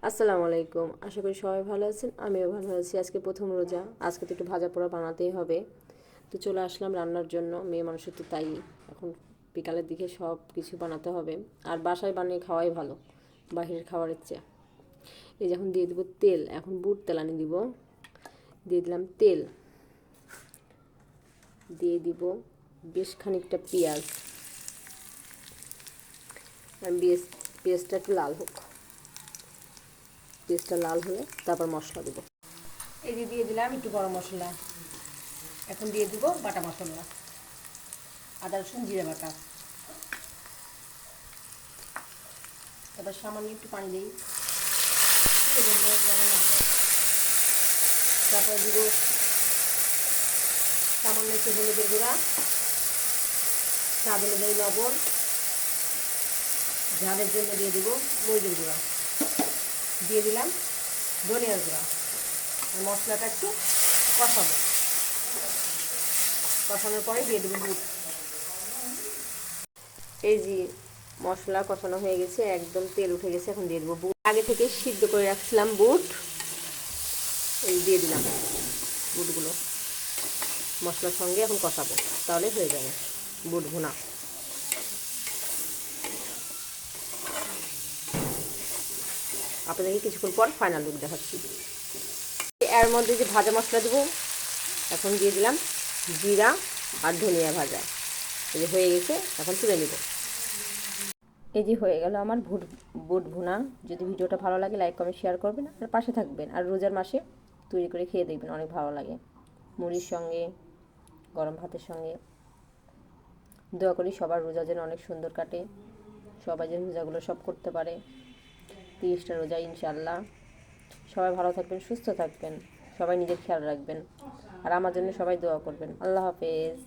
আসসালামু আলাইকুম। আশা করি সবাই ভালো আছেন, আমিও ভালো আছি। আজকে প্রথম রোজা, আজকে তো একটু ভাজা পোড়া বানাতেই হবে। তো চলে আসলাম রান্নার জন্য। মেয়ে মানুষের তো তাই, এখন বিকালের দিকে সব কিছু বানাতে হবে। আর বাসায় বানিয়ে খাওয়াই ভালো বাহিরের খাবারের চেয়ে। এই যখন দিয়ে দিব তেল, এখন বুট তেলানি দিব। দিয়ে দিলাম তেল, দিয়ে দিব বেশ খানিকটা পেঁয়াজ। আর পেঁয়াজটা একটু লাল হোক, পেঁয়াজটা লাল হলে তারপর মশলা দেবো। এই যে দিয়ে দিলাম একটু গরম মশলা। এখন দিয়ে দিব বাটা মশলা, আদা রসুন জিরে বাটা। তারপর সামান্য একটু পানি দিই, তারপর দিব সামান্য একটু হলুদের গুঁড়া, স্বাদ অনুযায়ী লবণ, ঝালের জন্য দিয়ে দিব মরিচের গুঁড়া, দিয়ে দিলাম ধনিয়ার গুঁড়া। আর মশলাটা একটু কষাবো, কষানোর পরে দিয়ে দেবো বুট। এই যে মশলা কষানো হয়ে গেছে, একদম তেল উঠে গেছে। এখন দিয়ে দেবো বুট। আগে থেকে সিদ্ধ করে রাখছিলাম বুট, এই দিয়ে দিলাম বুটগুলো মশলার সঙ্গে। এখন কষাবো, তাহলে হয়ে যাবে বুট ভুনা। আপনাদেরকে কিছুক্ষণ পর ফাইনাল লুক দেখাচ্ছি। এর মধ্যে যে ভাজা মশলা দেবো, এখন দিয়ে দিলাম জিরা আর ধনিয়া ভাজা। এই যে হয়ে গেছে, এখন তুলে নেব। এই যে হয়ে গেল আমার বুট ভুনা। যদি ভিডিওটা ভালো লাগে লাইক কমেন্ট শেয়ার করবেন, আর পাশে থাকবেন। আর রোজার মাসে তৈরি করে খেয়ে দেখবেন, অনেক ভালো লাগে। মুড়ির সঙ্গে, গরম ভাতের সঙ্গে। দোয়া করি সবার রোজা যেন অনেক সুন্দর কাটে, সবাই যেন রোজাগুলো সব করতে পারে। 30টা রোজা ইনশাআল্লাহ। সবাই ভালো থাকবেন, সুস্থ থাকবেন, সবাই নিজের খেয়াল রাখবেন। আর আমার জন্য সবাই দোয়া করবেন। আল্লাহ হাফেজ।